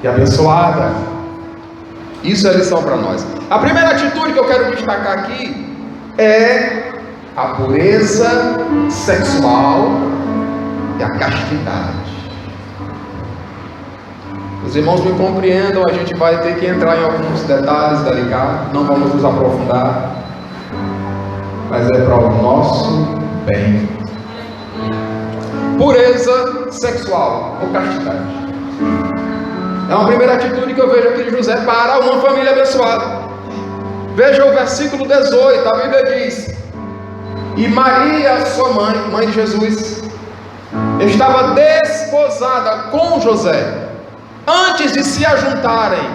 e abençoada. Isso é lição para nós. A primeira atitude que eu quero destacar aqui é a pureza sexual e a castidade. Os irmãos me compreendam, a gente vai ter que entrar em alguns detalhes delicados, não vamos nos aprofundar, mas é para o nosso bem. Pureza sexual ou castidade é uma primeira atitude que eu vejo aqui de José para uma família abençoada. Veja o versículo 18, a Bíblia diz: e Maria, sua mãe, mãe de Jesus, estava desposada com José antes de se ajuntarem.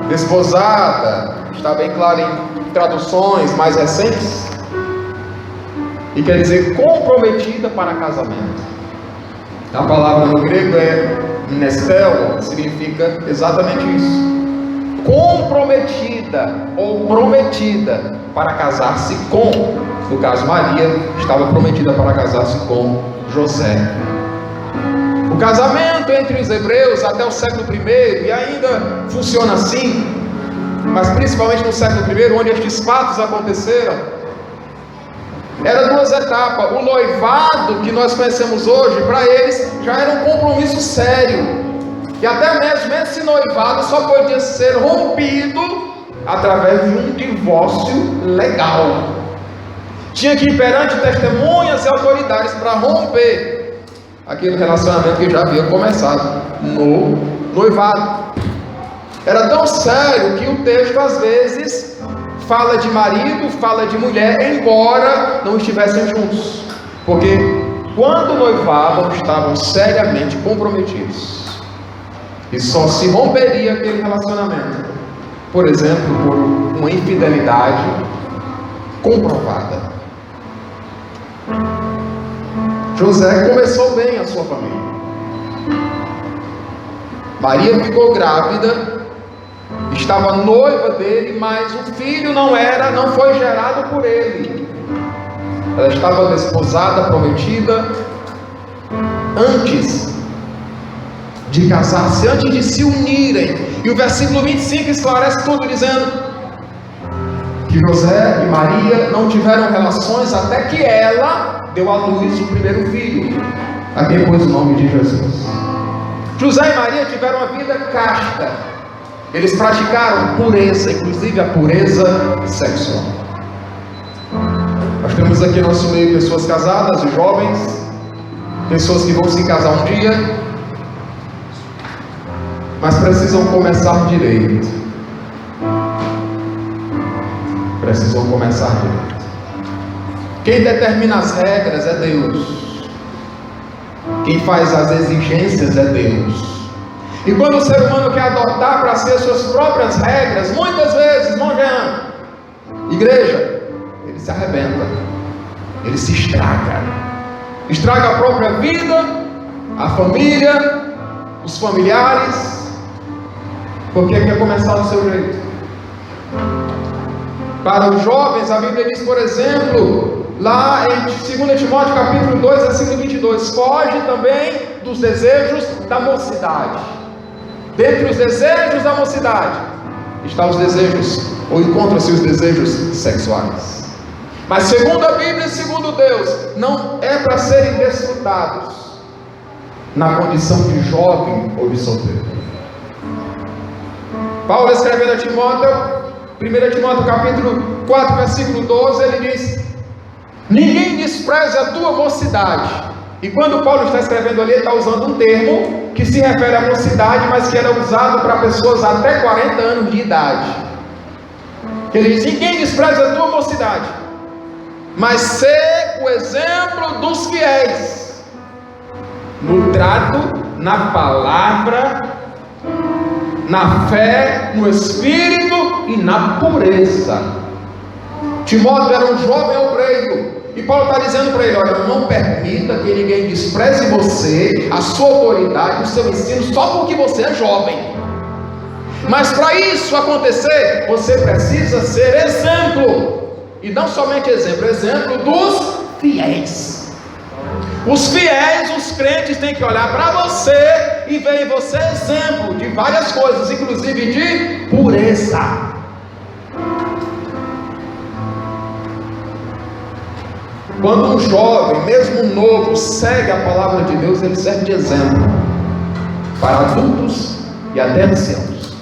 Desposada está bem claro em traduções mais recentes, e quer dizer comprometida para casamento. A palavra no grego é nestel, significa exatamente isso: comprometida ou prometida para casar-se com. No caso, Maria estava prometida para casar-se com José. O casamento entre os hebreus até o século I, e ainda funciona assim, mas principalmente no século I, onde estes fatos aconteceram, era duas etapas. O noivado que nós conhecemos hoje, para eles, já era um compromisso sério. E até mesmo esse noivado só podia ser rompido através de um divórcio legal. Tinha que ir perante testemunhas e autoridades para romper aquele relacionamento que já havia começado no noivado. Era tão sério que o texto às vezes fala de marido, fala de mulher, embora não estivessem juntos, porque quando noivavam estavam seriamente comprometidos, e só se romperia aquele relacionamento, por exemplo, por uma infidelidade comprovada. José começou bem a sua família. Maria ficou grávida, estava noiva dele, mas o filho não foi gerado por ele. Ela estava desposada, prometida, antes de casar-se, antes de se unirem. E o versículo 25 esclarece tudo, dizendo que José e Maria não tiveram relações até que ela deu à luz o primeiro filho, a quem pôs o nome de Jesus. José e Maria tiveram uma vida casta. Eles praticaram pureza, inclusive a pureza sexual. Nós temos aqui no nosso meio pessoas casadas, jovens, pessoas que vão se casar um dia, mas precisam começar direito. Precisam começar direito. Quem determina as regras é Deus. Quem faz as exigências é Deus. E quando o ser humano quer adotar para si as suas próprias regras, muitas vezes, irmão Jean, igreja, ele se arrebenta, ele se estraga. Estraga a própria vida, a família, os familiares, porque quer começar do seu jeito. Para os jovens, a Bíblia diz, por exemplo, lá em 2 Timóteo capítulo 2, versículo 22, foge também dos desejos da mocidade. Dentre os desejos da mocidade estão os desejos, ou encontram-se os desejos sexuais. Mas segundo a Bíblia e segundo Deus, não é para serem desfrutados na condição de jovem ou de solteiro. Paulo escrevendo a Timóteo, 1 Timóteo capítulo 4, versículo 12, ele diz: ninguém despreze a tua mocidade. E quando Paulo está escrevendo ali, ele está usando um termo que se refere à mocidade, mas que era usado para pessoas até 40 anos de idade. Ele diz: ninguém despreze a tua mocidade, mas sê o exemplo dos fiéis, no trato, na palavra, na fé, no espírito e na pureza. Timóteo era um jovem obreiro, e Paulo está dizendo para ele: olha, não permita que ninguém despreze você, a sua autoridade, o seu ensino, só porque você é jovem. Mas para isso acontecer, você precisa ser exemplo, e não somente exemplo, exemplo dos fiéis. Os fiéis, os crentes têm que olhar para você e vê em você exemplo de várias coisas, inclusive de pureza. Quando um jovem, mesmo novo, segue a palavra de Deus, ele serve de exemplo para adultos e até anciãos.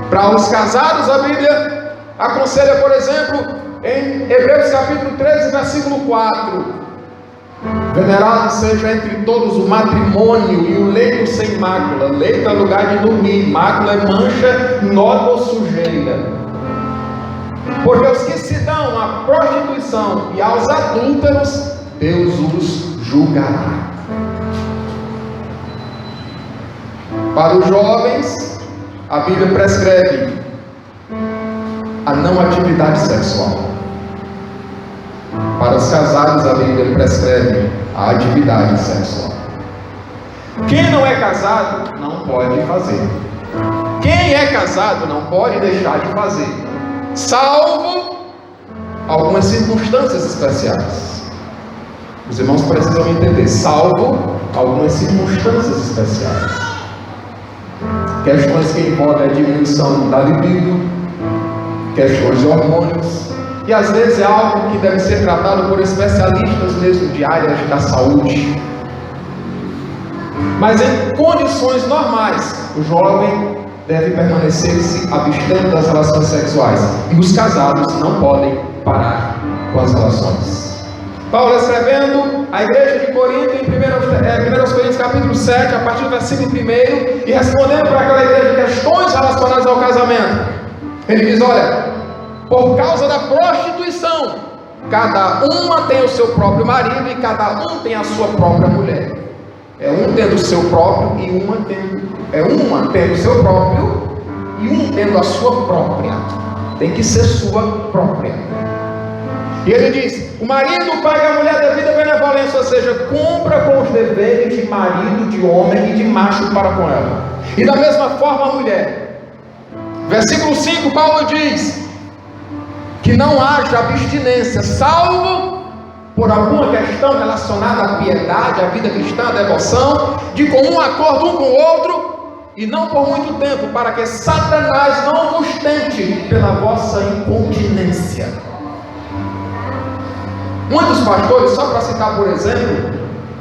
Para os casados, a Bíblia aconselha, por exemplo, em Hebreus capítulo 13, versículo 4: venerado seja entre todos o matrimônio e o leito sem mácula. Leito é lugar de dormir, mácula é mancha, nova ou sujeira. Porque os que se dão à prostituição e aos adúlteros, Deus os julgará. Para os jovens, a Bíblia prescreve a não atividade sexual. Para os casados, a Bíblia prescreve a atividade sexual. Quem não é casado não pode fazer. Quem é casado não pode deixar de fazer, salvo algumas circunstâncias especiais. Os irmãos precisam entender, salvo algumas circunstâncias especiais. Questões que envolvem a diminuição da libido, questões de hormônios, e às vezes é algo que deve ser tratado por especialistas mesmo de áreas da saúde. Mas em condições normais, o jovem deve permanecer-se abstendo das relações sexuais, e os casados não podem parar com as relações. Paulo escrevendo à igreja de Corinto em 1 Coríntios capítulo 7, a partir do versículo 1, e respondendo para aquela igreja questões relacionadas ao casamento, ele diz: olha, por causa da prostituição, cada uma tem o seu próprio marido e cada um tem a sua própria mulher. É um tendo o seu próprio e uma tendo o seu próprio e um tendo a sua própria. Tem que ser sua própria. E ele diz: o marido paga a mulher devida benevolência, ou seja, cumpra com os deveres de marido, de homem e de macho para com ela. E da mesma forma a mulher. Versículo 5, Paulo diz que não haja abstinência, salvo por alguma questão relacionada à piedade, à vida cristã, à devoção, de comum acordo um com o outro, e não por muito tempo, para que Satanás não vos tente pela vossa incontinência. Muitos pastores, só para citar por exemplo,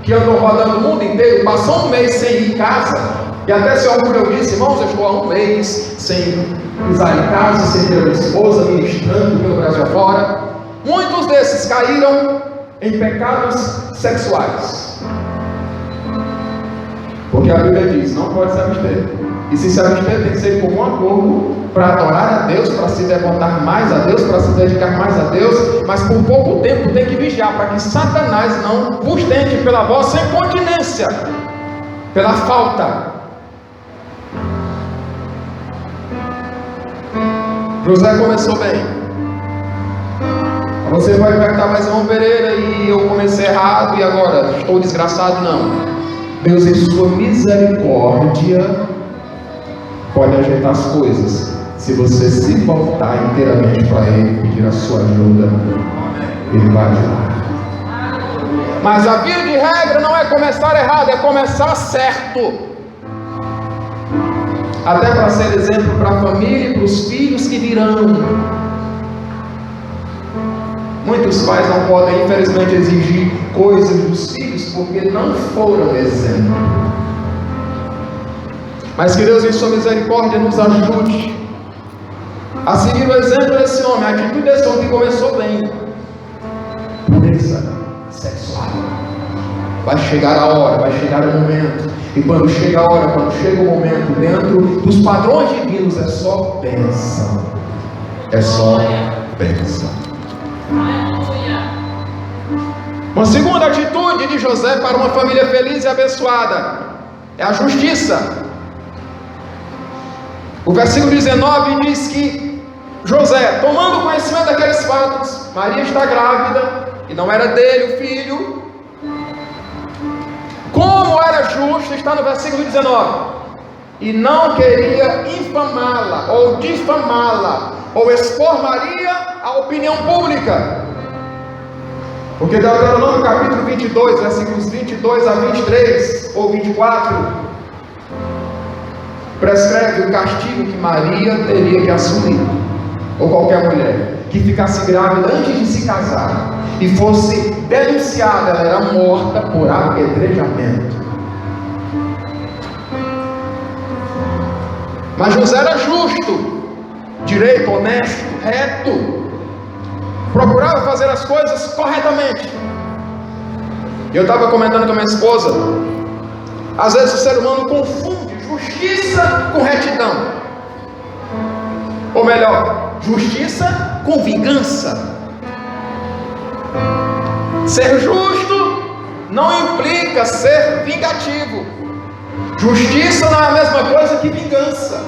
que andam rodando o mundo inteiro, passam um mês sem ir em casa, e até se orgulham disso: irmãos, eu estou há um mês sem pisar em casa, sem ter uma esposa, ministrando pelo Brasil afora. Muitos desses caíram em pecados sexuais, porque a Bíblia diz: não pode se abster, e se abster tem que ser com um acordo para adorar a Deus, para se devotar mais a Deus, para se dedicar mais a Deus, mas por pouco tempo tem que vigiar, para que Satanás não vos tente pela vossa incontinência, pela falta. José começou bem. Você vai perguntar: mas irmão Pereira, e eu comecei errado e agora estou desgraçado? Não. Deus, em sua misericórdia, pode ajeitar as coisas, se você se voltar inteiramente para Ele, pedir a sua ajuda. Ele vai ajudar. Mas a via de regra não é começar errado, é começar certo. Até para ser exemplo para a família e para os filhos que virão. Muitos pais não podem, infelizmente, exigir coisas dos filhos porque não foram exemplo. Mas que Deus, em sua misericórdia, nos ajude a seguir o exemplo desse homem, a atitude desse homem que começou bem. Pureza sexual. Vai chegar a hora, vai chegar o momento. E quando chega a hora, quando chega o momento, dentro dos padrões divinos, é só bênção. É só bênção. Uma segunda atitude de José para uma família feliz e abençoada é a justiça. O versículo 19 diz que José, tomando conhecimento daqueles fatos, Maria está grávida e não era dele o filho. Como era justo, está no versículo 19, e não queria infamá-la, ou difamá-la, ou expor Maria à opinião pública. Porque Deuteronômio capítulo 22, versículos 22 a 23 ou 24, prescreve o castigo que Maria teria que assumir, ou qualquer mulher que ficasse grávida antes de se casar e fosse denunciada, ela era morta por apedrejamento. Mas José era justo, direito, honesto, reto, procurava fazer as coisas corretamente. Eu estava comentando com a minha esposa, às vezes o ser humano confunde justiça com retidão, ou melhor, justiça com vingança. Ser justo não implica ser vingativo. Justiça não é a mesma coisa que vingança.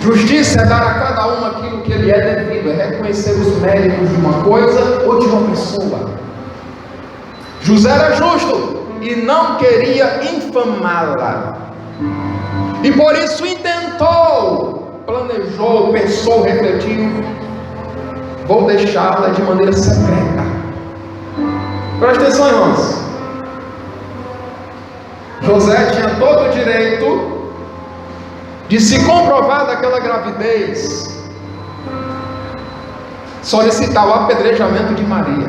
Justiça é dar a cada um aquilo que ele é devido, é reconhecer os méritos de uma coisa ou de uma pessoa. José era justo e não queria infamá-la, e por isso intentou, planejou, pensou, refletiu: vou deixá-la de maneira secreta. Preste atenção, irmãos. José tinha todo o direito de se comprovar daquela gravidez, solicitar o apedrejamento de Maria.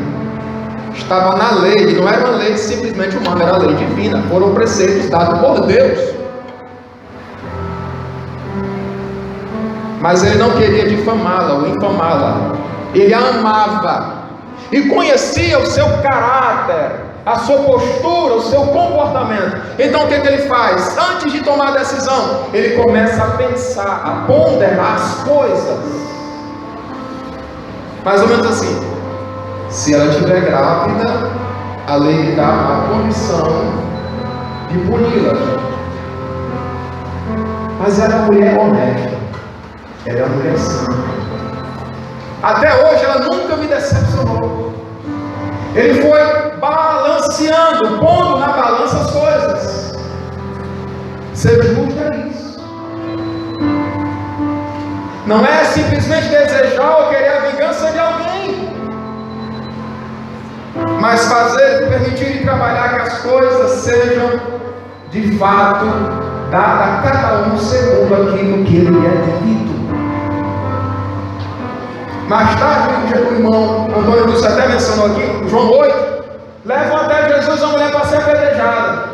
Estava na lei, e não era uma lei simplesmente humana, era a lei divina, foram preceitos dados por Deus. Mas ele não queria difamá-la ou infamá-la. Ele a amava e conhecia o seu caráter, a sua postura, o seu comportamento. Então o que ele faz? Antes de tomar a decisão, ele começa a pensar, a ponderar as coisas. Mais ou menos assim: se ela estiver grávida, a lei lhe dá a condição de puni-la. Mas ela é uma mulher honesta, ela é uma mulher santa. Até hoje ela nunca me decepcionou. Ele foi balanceando, pondo na balança as coisas. Ser justo é isso. Não é simplesmente desejar ou querer a vingança de alguém, mas fazer, permitir e trabalhar que as coisas sejam de fato dadas a cada um segundo aquilo que ele é devido. Mais tarde, o irmão Antônio Lúcio até mencionou aqui, João 8, levam até Jesus a mulher para ser apedrejada.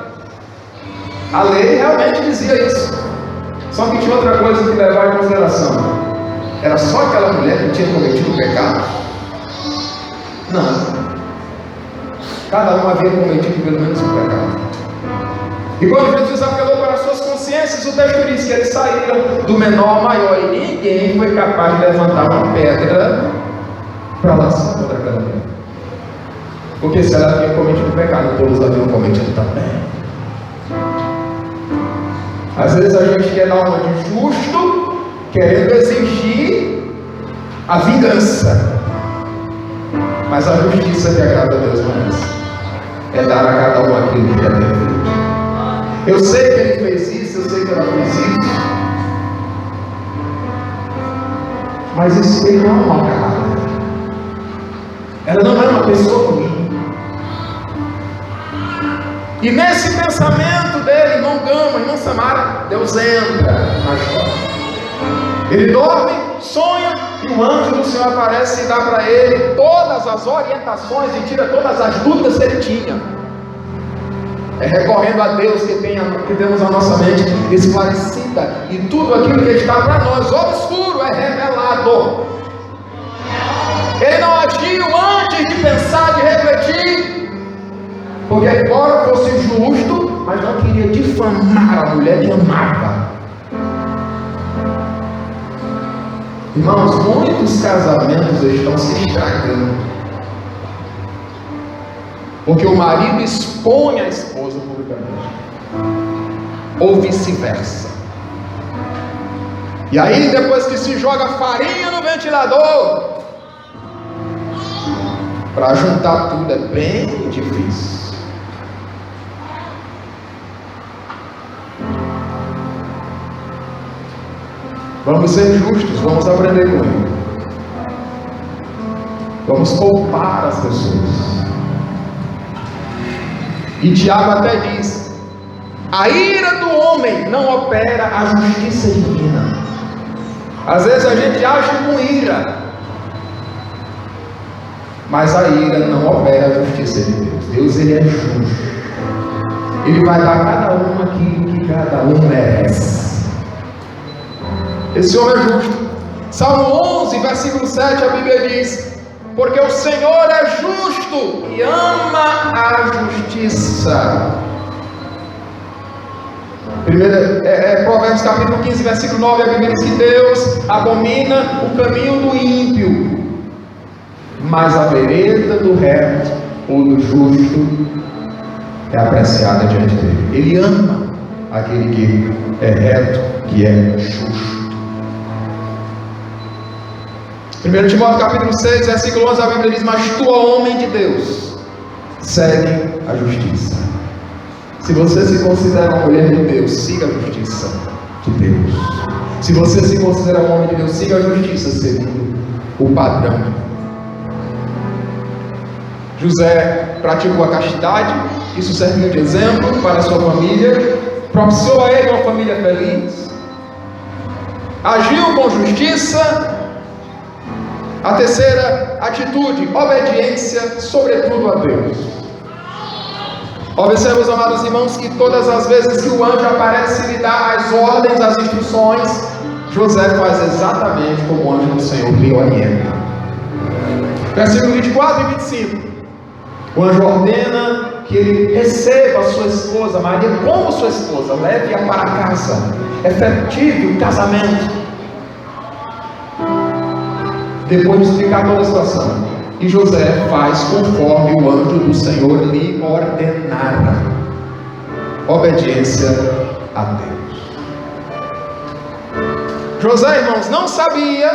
A lei realmente dizia isso, só que tinha outra coisa que levar em consideração: era só aquela mulher que tinha cometido o pecado? Não, cada um havia cometido pelo menos um pecado. E quando Jesus apelou para as suas consciências, o texto diz que eles saíram do menor ao maior, e ninguém foi capaz de levantar uma pedra para lançar contra aquela mulher, porque se ela havia cometido pecado, todos haviam cometido também. Às vezes a gente quer dar uma de justo, querendo exigir a vingança, mas a justiça que agrada a Deus não é essa, é dar a cada um aquilo que é devido. Eu sei que ele fez isso, eu sei que ela fez isso, mas isso ele não é uma cara. Ela não é uma pessoa ruim. E nesse pensamento dele, irmão Gama, irmão Samara, Deus entra na história. Ele dorme, sonha, e o anjo do Senhor aparece e dá para ele todas as orientações e tira todas as dúvidas que ele tinha. É recorrendo a Deus que temos a nossa mente esclarecida, e tudo aquilo que está para nós obscuro é revelado. Ele não agiu antes de pensar, de refletir, porque embora fosse justo, mas não queria difamar a mulher que amava. Irmãos, muitos casamentos estão se estragando porque o marido expõe a esposa publicamente, ou vice-versa. E aí, depois que se joga farinha no ventilador, para juntar tudo é bem difícil. Vamos ser justos, vamos aprender com ele. Vamos poupar as pessoas. E Tiago até diz: a ira do homem não opera a justiça divina. Às vezes a gente age com ira, mas a ira não opera a justiça de Deus. Deus, ele é justo. Ele vai dar a cada um aquilo que cada um merece. Esse homem é justo. Salmo 11, versículo 7, a Bíblia diz: porque o Senhor é justo e ama a justiça. Provérbios capítulo 15, versículo 9, a Bíblia diz que Deus abomina o caminho do ímpio, mas a vereda do reto ou do justo é apreciada diante dele. Ele ama aquele que é reto, que é justo. 1 Timóteo capítulo 6, versículo 11, a Bíblia diz: mas tu, homem de Deus, segue a justiça. Se você se considera uma mulher de Deus, siga a justiça de Deus. Se você se considera um homem de Deus, siga a justiça segundo o padrão. José praticou a castidade, isso serviu de exemplo para a sua família, propiciou a ele uma família feliz, agiu com justiça. A terceira atitude, obediência, sobretudo a Deus. Observe, os amados irmãos, que todas as vezes que o anjo aparece e lhe dá as ordens, as instruções, José faz exatamente como o anjo do Senhor lhe orienta. Versículo 24 e 25. O anjo ordena que ele receba a sua esposa Maria como sua esposa, leve-a para casa, efetive o casamento. Depois de explicar toda a situação, e José faz conforme o anjo do Senhor lhe ordenara. Obediência a Deus. José, irmãos, não sabia,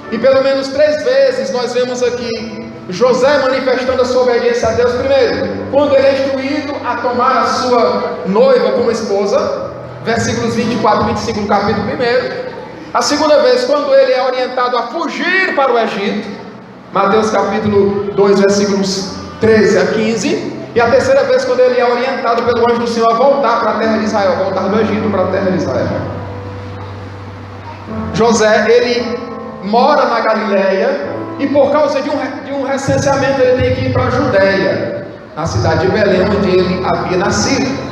e pelo menos 3 vezes nós vemos aqui José manifestando a sua obediência a Deus. Primeiro, quando ele é instruído a tomar a sua noiva como esposa, versículos 24 e 25 do capítulo 1. A segunda vez, quando ele é orientado a fugir para o Egito, Mateus capítulo 2, versículos 13 a 15. E a terceira vez, quando ele é orientado pelo anjo do Senhor a voltar para a terra de Israel, voltar do Egito para a terra de Israel. José, ele mora na Galileia, e por causa de um recenseamento ele tem que ir para a Judeia, na cidade de Belém, onde ele havia nascido.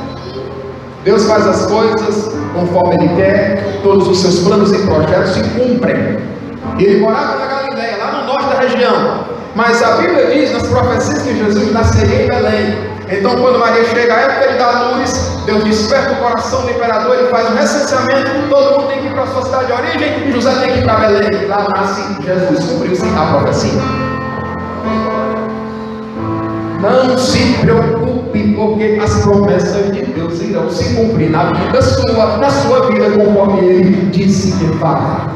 Deus faz as coisas conforme Ele quer, todos os seus planos e projetos se cumprem. Ele morava na Galileia, lá no norte da região, mas a Bíblia diz nas profecias que Jesus nasceria em Belém. Então, quando Maria chega à época de dar luz, Deus desperta o coração do imperador, ele faz um recenseamento, todo mundo tem que ir para a sua cidade de origem, e José tem que ir para Belém. Lá nasce Jesus, cumpriu-se a profecia. Não se preocupe, porque as promessas de Deus irão se cumprir na vida sua, na sua vida, conforme Ele disse que fará.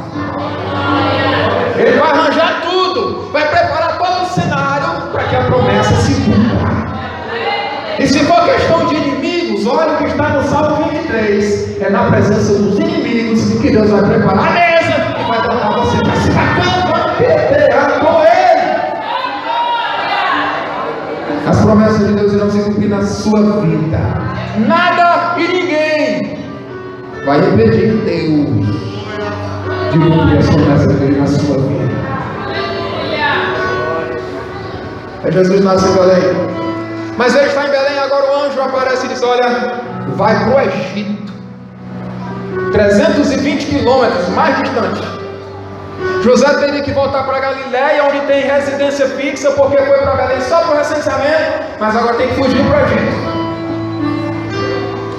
Ele vai arranjar tudo, vai preparar todo o cenário para que a promessa se cumpra. E se for questão de inimigos, olha o que está no Salmo 23. É na presença dos inimigos que Deus vai preparar a mesa e vai dar você para se bater, petear com Ele. As promessas de Deus irão se cumprir na sua vida. Nada e ninguém vai impedir Deus de cumprir as promessas dele na sua vida. É Jesus nasce em Belém. Mas ele está em Belém, agora o anjo aparece e diz: olha, vai para o Egito, 320 quilômetros mais distante. José teria que voltar para Galileia, onde tem residência fixa, porque foi para Belém só para o recenseamento, mas agora tem que fugir para o Egito.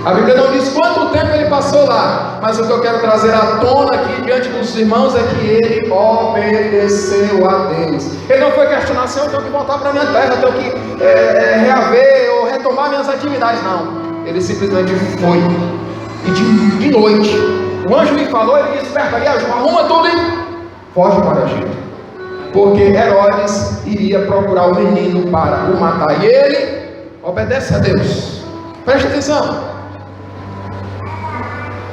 A Bíblia não diz quanto tempo ele passou lá, mas o que eu quero trazer à tona aqui diante dos irmãos é que ele obedeceu a Deus. Ele não foi questionar: se eu tenho que voltar para a minha terra, eu tenho que reaver ou retomar minhas atividades. Não, ele simplesmente foi. E de noite, o anjo lhe falou, ele desperta ali, arruma tudo e foge para o Egito, porque Herodes iria procurar o menino para o matar, e ele obedece a Deus. Preste atenção.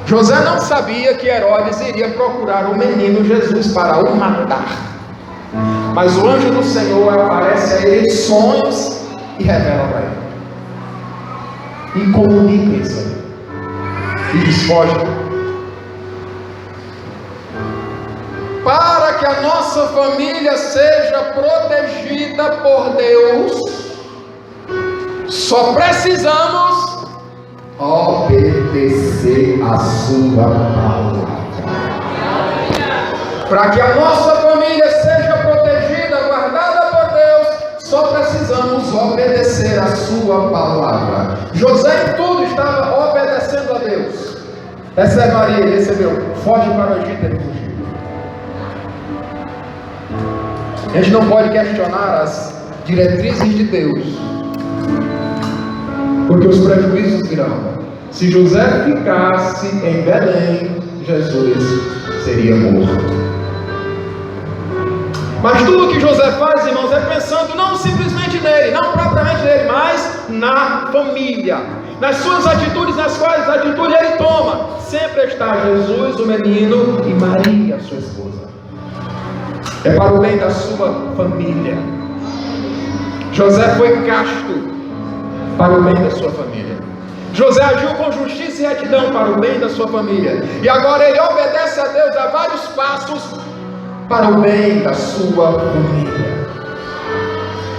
José não sabia que Herodes iria procurar o menino Jesus para o matar, Mas o anjo do Senhor aparece a ele em sonhos e revela para ele. E comunica isso aí. E diz: foge. Para que a nossa família seja protegida por Deus, só precisamos obedecer a sua palavra. Para que a nossa família seja protegida, guardada por Deus, só precisamos obedecer a sua palavra. José em tudo estava obedecendo a Deus. Essa é Maria, ele recebeu: foge para o Egito, ele fugiu. A gente não pode questionar as diretrizes de Deus, porque os prejuízos virão. Se José ficasse em Belém, Jesus seria morto. Mas tudo que José faz, irmãos, é pensando não simplesmente nele, não propriamente nele, mas na família, nas suas atitudes, nas quais atitude ele toma. Sempre está Jesus, o menino, e Maria, sua esposa. É para o bem da sua família. José foi casto para o bem da sua família. José agiu com justiça e retidão para o bem da sua família. E agora ele obedece a Deus a vários passos para o bem da sua família.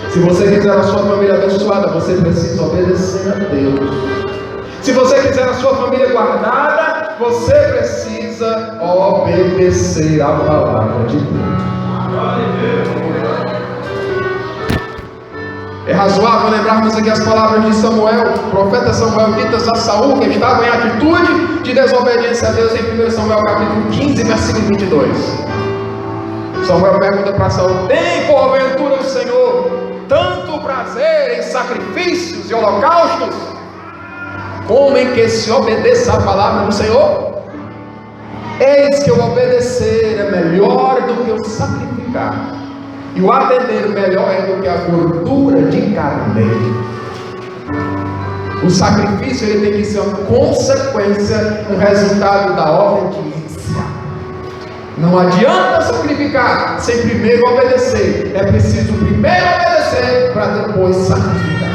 Se você quiser a sua família abençoada, você precisa obedecer a Deus. Se você quiser a sua família guardada, você precisa obedecer a palavra de Deus. É razoável lembrarmos aqui as palavras de Samuel, o profeta Samuel, ditas a Saul, que estava em atitude de desobediência a Deus, em 1 Samuel capítulo 15, versículo 22. Samuel pergunta para Saul: tem porventura o Senhor tanto prazer em sacrifícios e holocaustos, como em que se obedeça a palavra do Senhor? Eis que o obedecer é melhor do que o sacrificar, e o atender melhor é do que a gordura de carneiro. O sacrifício ele tem que ser uma consequência, um resultado da obediência. Não adianta sacrificar sem primeiro obedecer. É preciso primeiro obedecer para depois sacrificar.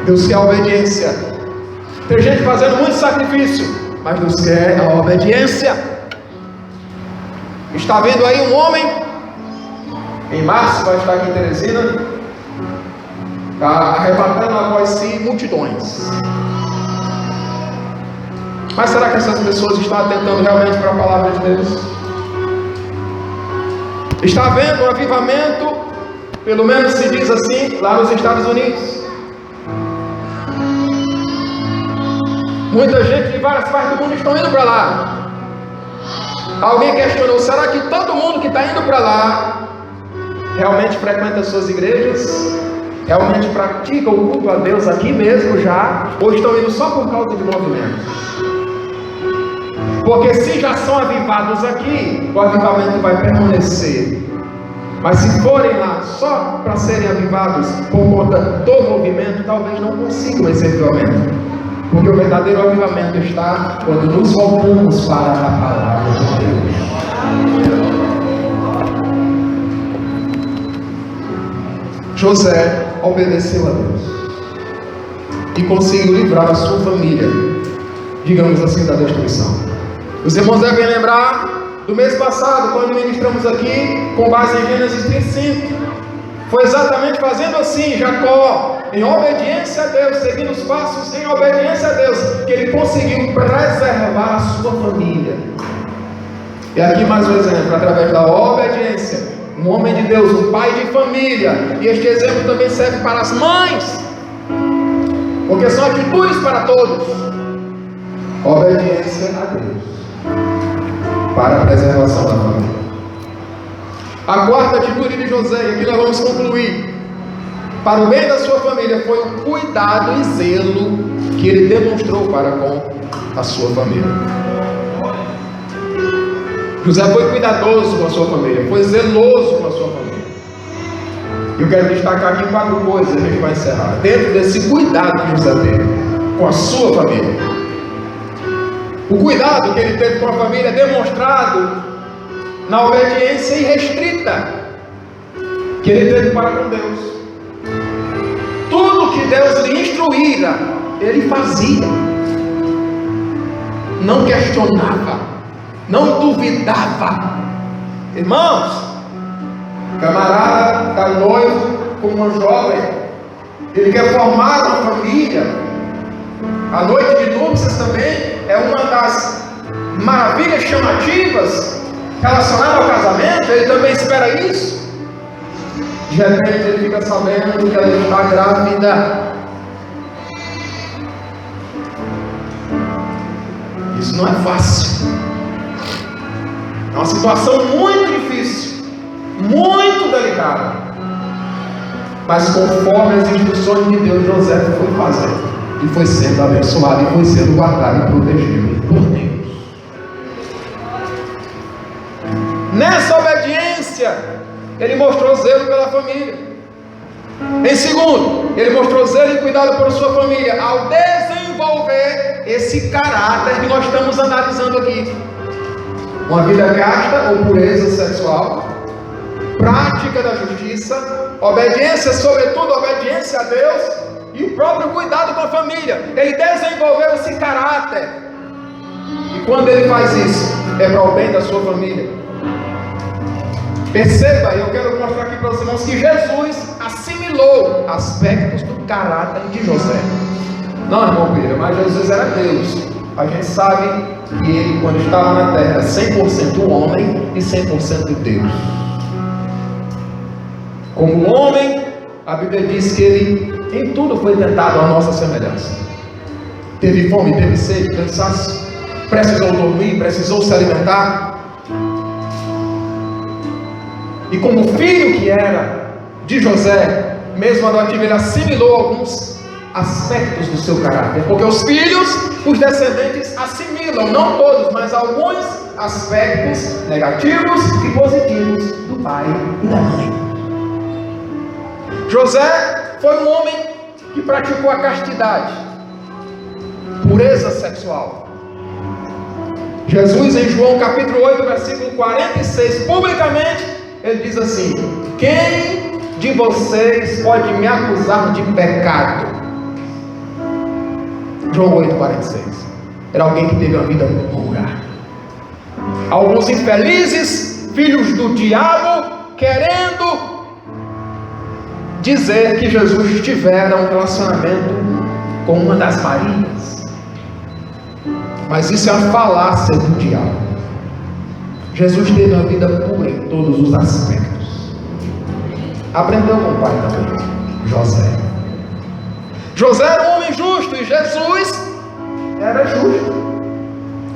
Deus quer a obediência. Tem gente fazendo muito sacrifício, mas Deus quer a obediência. Está vendo aí um homem, em março vai estar aqui em Teresina, está arrebatando após si multidões. Mas será que essas pessoas estão atentando realmente para a palavra de Deus? Está havendo um avivamento, pelo menos se diz assim, lá nos Estados Unidos. Muita gente de várias partes do mundo estão indo para lá. Alguém questionou: será que todo mundo que está indo para lá realmente frequenta as suas igrejas? Realmente pratica o culto a Deus aqui mesmo já? Ou estão indo só por causa de movimento? Porque se já são avivados aqui, o avivamento vai permanecer. Mas se forem lá só para serem avivados por conta do movimento, talvez não consigam esse avivamento. Porque o verdadeiro avivamento está quando nos voltamos para a palavra de Deus. José obedeceu a Deus e conseguiu livrar a sua família, digamos assim, da destruição. Os irmãos devem lembrar do mês passado, quando ministramos aqui, com base em Gênesis 35. Foi exatamente fazendo assim, Jacó, em obediência a Deus, seguindo os passos em obediência a Deus, que ele conseguiu preservar a sua família. E aqui mais um exemplo, através da obediência, um homem de Deus, um pai de família. E este exemplo também serve para as mães, porque são atitudes para todos. Obediência a Deus para a preservação da família. A quarta atitude de José, e aqui nós vamos concluir, para o bem da sua família, foi o cuidado e zelo que ele demonstrou para com a sua família. José foi cuidadoso com a sua família, foi zeloso com a sua família. Eu quero destacar aqui 4 coisas, a gente vai encerrar. Dentro desse cuidado que José teve com a sua família, o cuidado que ele teve com a família é demonstrado na obediência irrestrita que ele teve para com Deus. Tudo que Deus lhe instruíra, ele fazia. Não questionava, não duvidava. Irmãos, camarada está noivo com uma jovem, ele quer formar uma família. A noite de núpcias também é uma das maravilhas chamativas relacionadas ao casamento. Ele também espera isso. De repente ele fica sabendo que ela está grávida. Isso não é fácil. É uma situação muito difícil, muito delicada. Mas conforme as instruções de Deus, José foi fazendo, e foi sendo abençoado, e foi sendo guardado e protegido por Deus. Nessa obediência, ele mostrou zelo pela família. Em segundo, ele mostrou zelo e cuidado por sua família, ao desenvolver esse caráter que nós estamos analisando aqui. Uma vida casta ou pureza sexual, prática da justiça, obediência, sobretudo obediência a Deus, e o próprio cuidado com a família. Ele desenvolveu esse caráter. E quando ele faz isso, é para o bem da sua família. Perceba, eu quero mostrar aqui para os irmãos que Jesus assimilou aspectos do caráter de José. Não, irmão Pedro, mas Jesus era Deus. A gente sabe que ele, quando estava na terra, 100% homem e 100% Deus. Como homem, a Bíblia diz que ele em tudo foi tentado à nossa semelhança. Teve fome, teve sede, cansaço, precisou dormir, precisou se alimentar. E como filho que era de José, mesmo adotivo, ele assimilou alguns aspectos do seu caráter. Porque os filhos, os descendentes assimilam, não todos, mas alguns aspectos negativos e positivos do pai e da mãe. José foi um homem que praticou a castidade, pureza sexual. Jesus, em João capítulo 8, versículo 46, publicamente, ele diz assim: quem de vocês pode me acusar de pecado? João 8, 46. Era alguém que teve uma vida pura. Alguns infelizes, filhos do diabo, querendo dizer que Jesus tivera um relacionamento com uma das Marias. Mas isso é uma falácia do diabo. Jesus teve uma vida pura em todos os aspectos. Aprendeu com o pai também, José. José era um homem justo e Jesus era justo.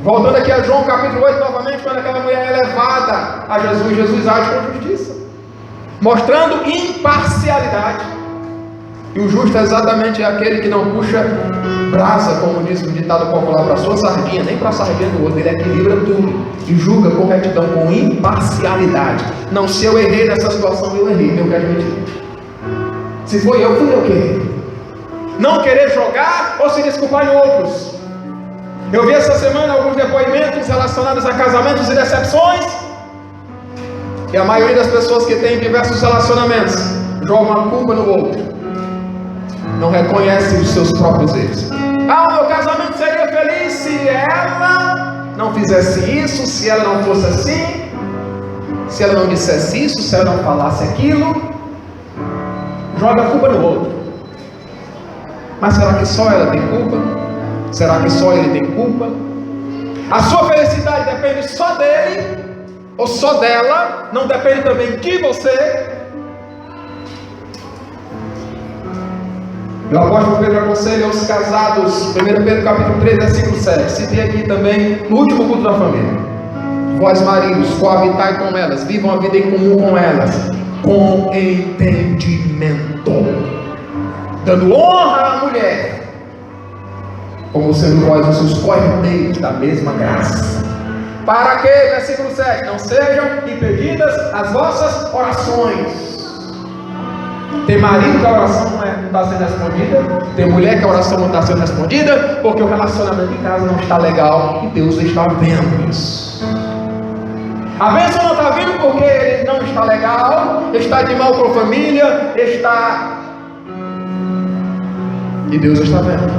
Voltando aqui a João capítulo 8 novamente, quando aquela mulher é levada a Jesus, Jesus age com justiça, mostrando imparcialidade. E o justo é exatamente aquele que não puxa brasa, como diz o ditado popular, para a sua sardinha, nem para a sardinha do outro. Ele equilibra tudo e julga com retidão, com imparcialidade. Não, se eu errei nessa situação, eu errei, tenho que admitir. Se foi eu, fui eu que errei. Não querer jogar ou se desculpar em outros. Eu vi essa semana alguns depoimentos relacionados a casamentos e decepções, e a maioria das pessoas que tem diversos relacionamentos jogam a culpa no outro, não reconhecem os seus próprios erros. O meu casamento seria feliz se ela não fizesse isso, se ela não fosse assim, se ela não dissesse isso, se ela não falasse aquilo. Joga a culpa no outro. Mas será que só ela tem culpa? Será que só ele tem culpa? A sua felicidade depende só dele ou só dela? Não depende também de você? O apóstolo Pedro aconselha aos casados, 1 Pedro capítulo 3, versículo 7. Citei aqui também no último culto da família. Vós maridos, coabitai com elas, vivam a vida em comum com elas, com entendimento, dando honra à mulher, como sendo vós os seus cordeiros da mesma graça. Para que, versículo 7, não sejam impedidas as vossas orações. Tem marido que a oração não está sendo respondida, tem mulher que a oração não está sendo respondida, porque o relacionamento em casa não está legal, e Deus está vendo isso. A bênção não está vindo porque ele não está legal, está de mal com a família, está... E Deus está vendo.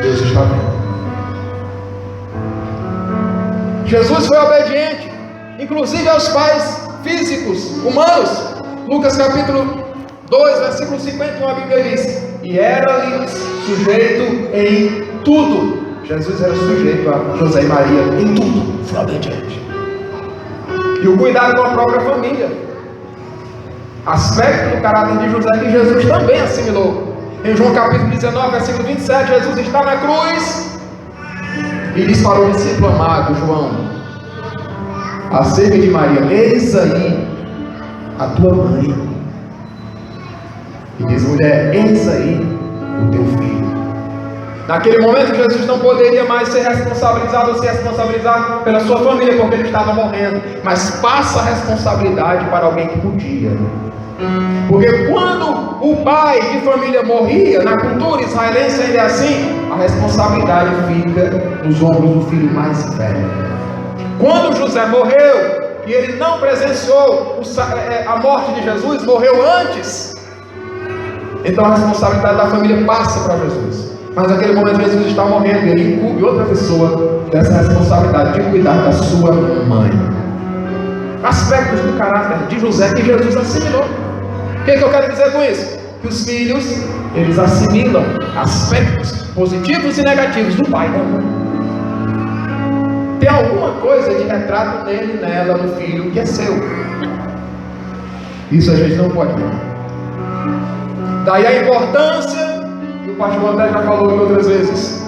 Deus está vendo. Jesus foi obediente, inclusive aos pais físicos, humanos. Lucas capítulo 2, versículo 51, a Bíblia diz: e era-lhes sujeito em tudo. Jesus era sujeito a José e Maria em tudo, foi obediente. E o cuidado com a própria família, aspecto do caráter de José que Jesus também assimilou. Em João capítulo 19, versículo 27, Jesus está na cruz e diz para o discípulo amado João, acerca de Maria: eis aí a tua mãe. E diz: mulher, eis aí o teu filho. Naquele momento Jesus não poderia mais ser responsabilizado ou se responsabilizar pela sua família, porque ele estava morrendo, mas passa a responsabilidade para alguém que podia. Porque quando o pai de família morria, na cultura israelense ainda é assim, a responsabilidade fica nos ombros do filho mais velho. Quando José morreu, e ele não presenciou a morte de Jesus, morreu antes, então a responsabilidade da família passa para Jesus. Mas naquele momento Jesus está morrendo e ele incumbe outra pessoa dessa responsabilidade de cuidar da sua mãe. Aspectos do caráter de José que Jesus assimilou. O que eu quero dizer com isso? Que os filhos, eles assimilam aspectos positivos e negativos do pai e da mãe. Tem alguma coisa de retrato nele, nela, no filho que é seu. Isso a gente não pode ver. Daí a importância, e o pastor André já falou aqui outras vezes,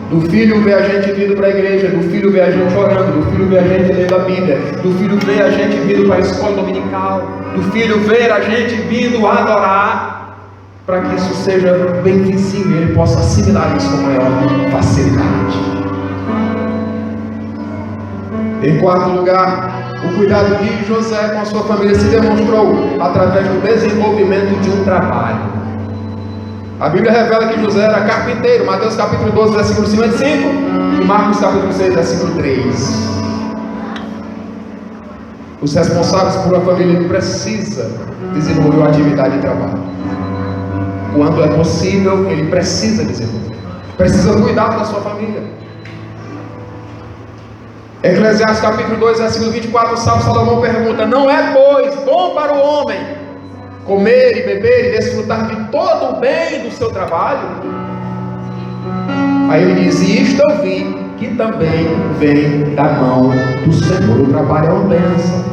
do filho ver a gente vindo para a igreja, do filho ver a gente orando, do filho ver a gente lendo a Bíblia, do filho ver a gente vindo para a escola dominical, do filho ver a gente vindo adorar, para que isso seja bem visível e ele possa assimilar isso com maior facilidade. Em quarto lugar, o cuidado de José com a sua família se demonstrou através do desenvolvimento de um trabalho. A Bíblia revela que José era carpinteiro, Mateus capítulo 12, versículo 55, e Marcos capítulo 6, versículo 3. Os responsáveis por uma família precisam desenvolver uma atividade de trabalho. Quando é possível, ele precisa desenvolver. Precisa cuidar da sua família. Eclesiastes capítulo 2, versículo 24, o sábio Salomão pergunta: não é, pois, bom para o homem comer e beber e desfrutar de todo o bem do seu trabalho? Aí ele diz: e isto eu vi, que também vem da mão do Senhor. O trabalho é uma bênção,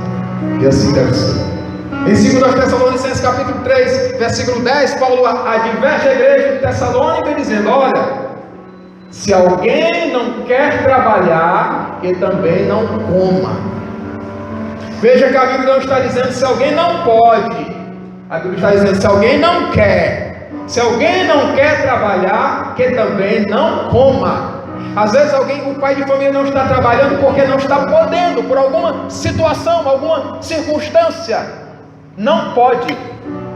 e assim deve ser. Em 2 Tessalonicenses capítulo 3, versículo 10, Paulo adverte a igreja de Tessalônica dizendo: olha, se alguém não quer trabalhar, que também não coma. Veja que a Bíblia não está dizendo se alguém não pode. A Bíblia está dizendo se alguém não quer. Se alguém não quer trabalhar, que também não coma. Às vezes o pai de família não está trabalhando porque não está podendo, por alguma situação, alguma circunstância. Não pode.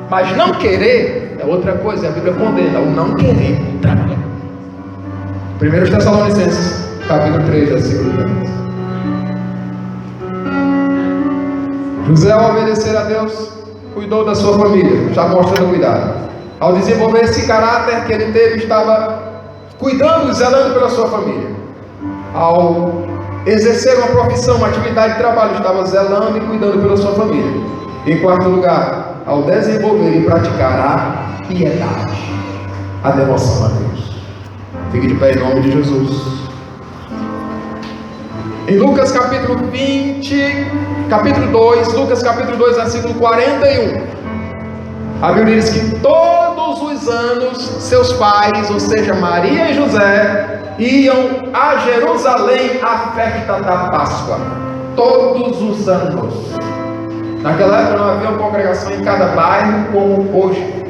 Mas não querer é outra coisa. A Bíblia condena o não querer trabalhar. 1 Tessalonicenses capítulo 3, versículo 10. José, ao obedecer a Deus, cuidou da sua família, já mostrando cuidado. Ao desenvolver esse caráter que ele teve, estava cuidando e zelando pela sua família. Ao exercer uma profissão, uma atividade de trabalho, estava zelando e cuidando pela sua família. Em quarto lugar, ao desenvolver e praticar a piedade, a devoção a Deus. Fique de pé em nome de Jesus. Em Lucas capítulo 2, versículo 41, a Bíblia diz que todos os anos seus pais, ou seja, Maria e José, iam a Jerusalém à festa da Páscoa. Todos os anos. Naquela época não havia uma congregação em cada bairro como hoje.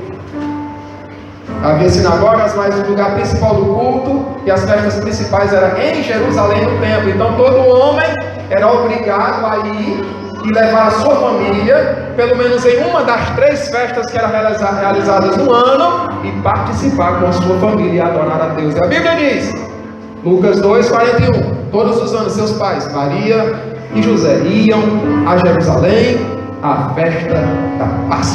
Havia sinagogas, mas o lugar principal do culto e as festas principais eram em Jerusalém, no templo. Então todo homem era obrigado a ir e levar a sua família, pelo menos em uma das 3 festas que eram realizadas no ano, e participar com a sua família e adorar a Deus. E a Bíblia diz, Lucas 2, 41, Todos os anos seus pais, Maria e José, iam a Jerusalém à festa da Páscoa.